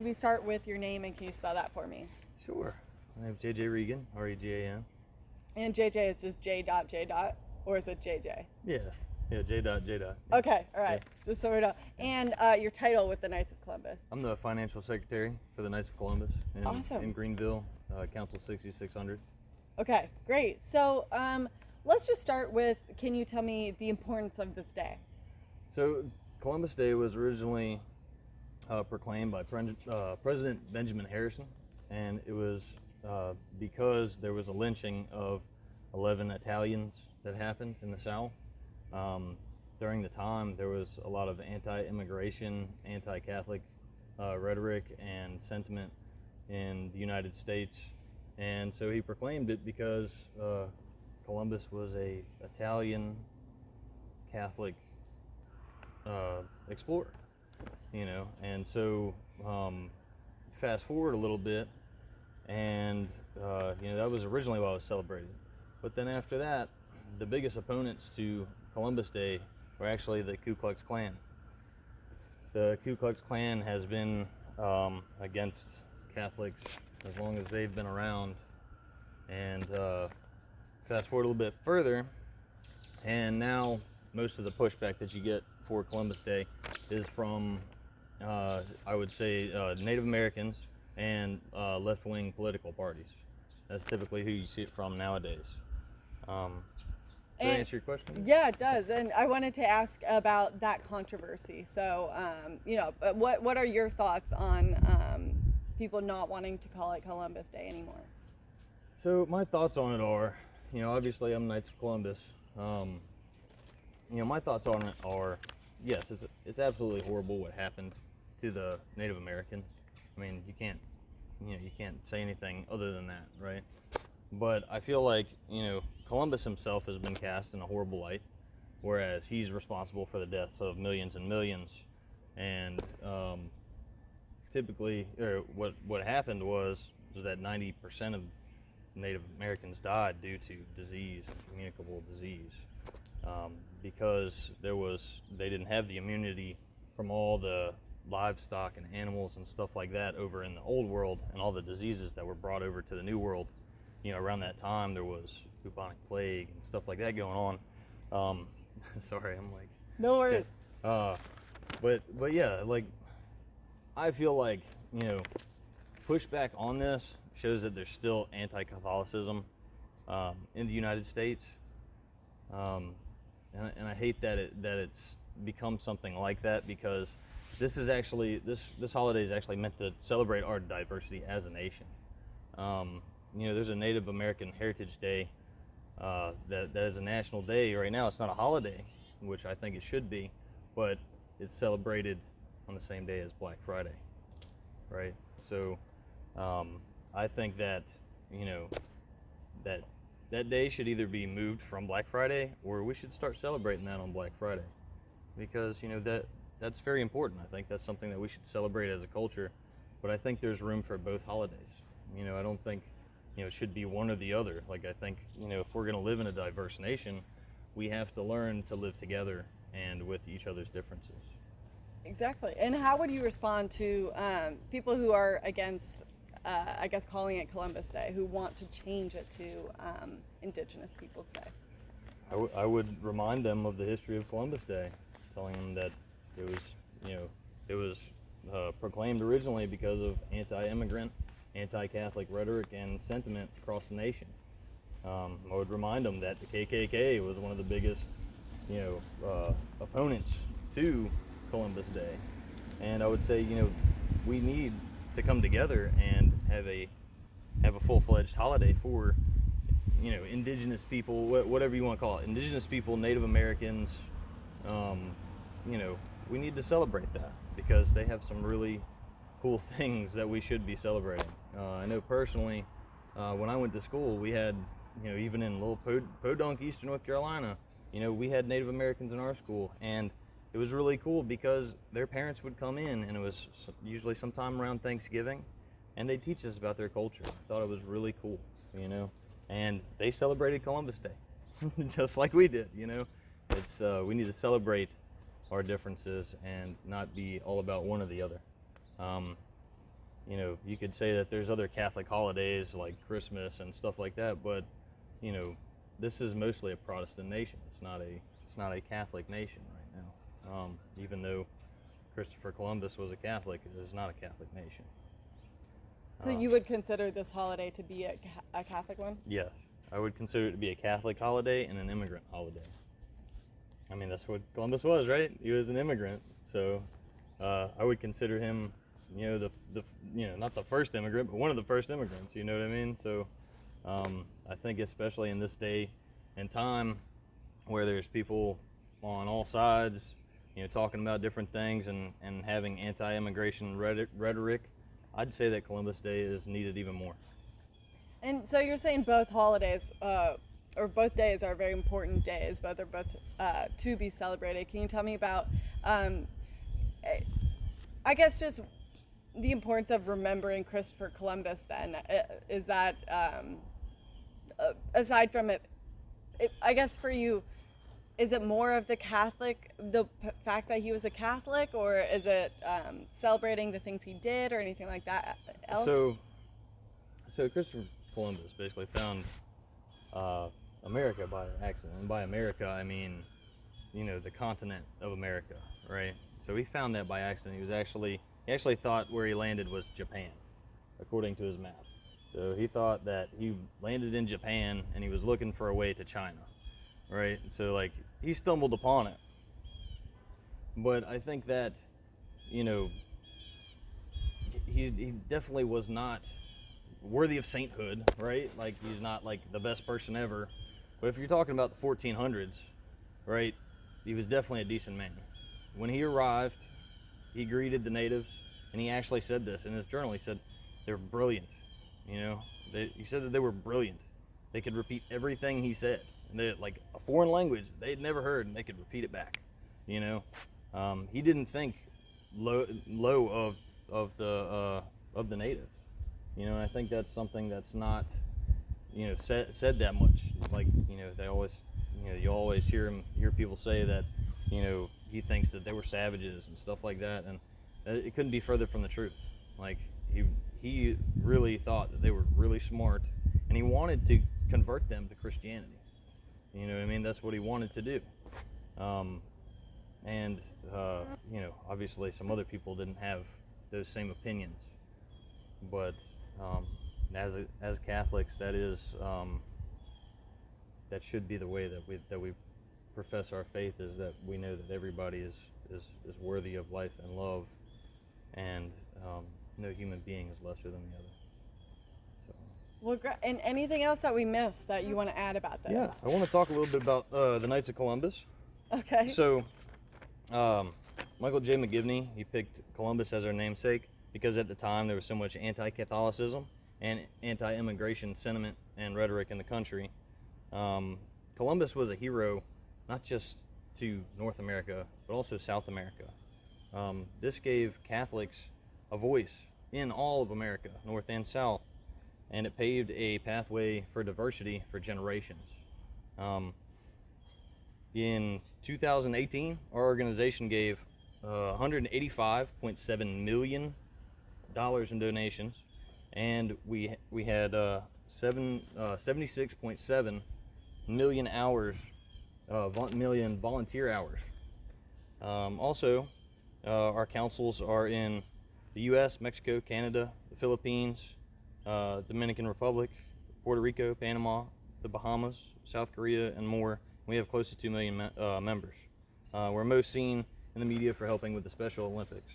We start with your name, and can you spell that for me? Sure. My name's JJ Regan, R-E-G-A-N. And JJ is just J dot J dot, or is it JJ? Yeah, J dot, J dot. Okay, all right, just so we know. And your title with the Knights of Columbus? I'm the financial secretary for the Knights of Columbus Awesome. in Greenville, Council 6600. Okay, great. So let's just start with, can you tell me the importance of this day? So Columbus Day was originally proclaimed by President Benjamin Harrison, and it was because there was a lynching of 11 Italians that happened in the South. During the time, there was a lot of anti-immigration, anti-Catholic rhetoric and sentiment in the United States, and so he proclaimed it because Columbus was a Italian Catholic explorer, and so fast forward a little bit, and that was originally why it was celebrated. But then after that, the biggest opponents to Columbus Day were actually the Ku Klux Klan. The Ku Klux Klan has been against Catholics as long as they've been around, and fast forward a little bit further, and now most of the pushback that you get for Columbus Day is from, I would say, Native Americans and left-wing political parties. That's typically who you see it from nowadays. Does that answer your question? Yeah, it does. And I wanted to ask about that controversy. So, what are your thoughts on people not wanting to call it Columbus Day anymore? So my thoughts on it are, obviously I'm Knights of Columbus. My thoughts on it are, yes, it's absolutely horrible what happened to the Native Americans. I mean, you can't say anything other than that, right? But I feel like, Columbus himself has been cast in a horrible light, whereas he's responsible for the deaths of millions and millions. And typically, or what happened was that 90% of Native Americans died due to disease, communicable disease, because they didn't have the immunity from all the livestock and animals and stuff like that over in the old world, and all the diseases that were brought over to the new world. Around that time there was bubonic plague and stuff like that going on. Sorry, I'm like, no worries. But yeah, like, I feel like, pushback on this shows that there's still anti-Catholicism in the United States, and I hate that it's become something like that, because this holiday is actually meant to celebrate our diversity as a nation. There's a Native American Heritage Day that is a national day right now. It's not a holiday, which I think it should be, but it's celebrated on the same day as Black Friday, right? So I think that that day should either be moved from Black Friday, or we should start celebrating that on Black Friday, because that's very important. I think that's something that we should celebrate as a culture, but I think there's room for both holidays. I don't think it should be one or the other. Like, I think if we're going to live in a diverse nation, we have to learn to live together and with each other's differences. Exactly. And how would you respond to people who are against, calling it Columbus Day, who want to change it to Indigenous Peoples Day? I would remind them of the history of Columbus Day, telling them that it was proclaimed originally because of anti-immigrant, anti-Catholic rhetoric and sentiment across the nation. I would remind them that the KKK was one of the biggest, opponents to Columbus Day, and I would say, we need to come together and have a full-fledged holiday for, Indigenous people, whatever you want to call it, Indigenous people, Native Americans. We need to celebrate that, because they have some really cool things that we should be celebrating. I know personally, when I went to school, we had, even in little Podunk, Eastern North Carolina, we had Native Americans in our school, and it was really cool because their parents would come in, and it was usually sometime around Thanksgiving, and they'd teach us about their culture. I thought it was really cool, and they celebrated Columbus Day, just like we did, It's we need to celebrate our differences and not be all about one or the other. you know, you could say that there's other Catholic holidays like Christmas and stuff like that, but you know, this is mostly a Protestant nation. It's not a Catholic nation right now. Even though Christopher Columbus was a Catholic, it is not a Catholic nation. So you would consider this holiday to be a Catholic one? Yes, I would consider it to be a Catholic holiday and an immigrant holiday. I mean, that's what Columbus was, right? He was an immigrant, so I would consider him, you know, the you know, not the first immigrant, but one of the first immigrants. You know what I mean? So I think especially in this day and time, where there's people on all sides, you know, talking about different things and having anti-immigration rhetoric, I'd say that Columbus Day is needed even more. And so you're saying both holidays, or both days are very important days, but they're both to be celebrated. Can you tell me about, I guess, just the importance of remembering Christopher Columbus then? Is that, aside from it, I guess for you, is it more of the fact that he was a Catholic, or is it celebrating the things he did or anything like that else? So Christopher Columbus basically found America by accident. And by America, I mean, you know, the continent of America, right? So he found that by accident. He actually thought where he landed was Japan, according to his map. So he thought that he landed in Japan and he was looking for a way to China, right? So like he stumbled upon it. But I think that, you know, he definitely was not worthy of sainthood, right? Like he's not like the best person ever. But if you're talking about the 1400s, right, he was definitely a decent man. When he arrived, he greeted the natives, and he actually said this in his journal. He said they're brilliant. You know, he said that they were brilliant. They could repeat everything he said. And they, like a foreign language they'd never heard, and they could repeat it back. You know, he didn't think low of the natives. You know, and I think that's something that's not, you know, said that much. Like, you know, they always, you know, you always hear people say that, you know, he thinks that they were savages and stuff like that, and it couldn't be further from the truth. Like he really thought that they were really smart, and he wanted to convert them to Christianity. You know what I mean? That's what he wanted to do. You know, obviously some other people didn't have those same opinions, but as Catholics, that should be the way that we profess our faith, is that we know that everybody is worthy of life and love, and no human being is lesser than the other. So. Well, and anything else that we missed that you want to add about this? Yeah, I want to talk a little bit about the Knights of Columbus. Okay. So, Michael J. McGivney, he picked Columbus as our namesake because at the time there was so much anti-Catholicism and anti-immigration sentiment and rhetoric in the country. Columbus was a hero not just to North America, but also South America. This gave Catholics a voice in all of America, North and South, and it paved a pathway for diversity for generations. In 2018, our organization gave $185.7 million in donations, and we had 76.7 million hours, million volunteer hours. Also, our councils are in the U.S., Mexico, Canada, the Philippines, Dominican Republic, Puerto Rico, Panama, the Bahamas, South Korea, and more. We have close to 2 million members. We're most seen in the media for helping with the Special Olympics.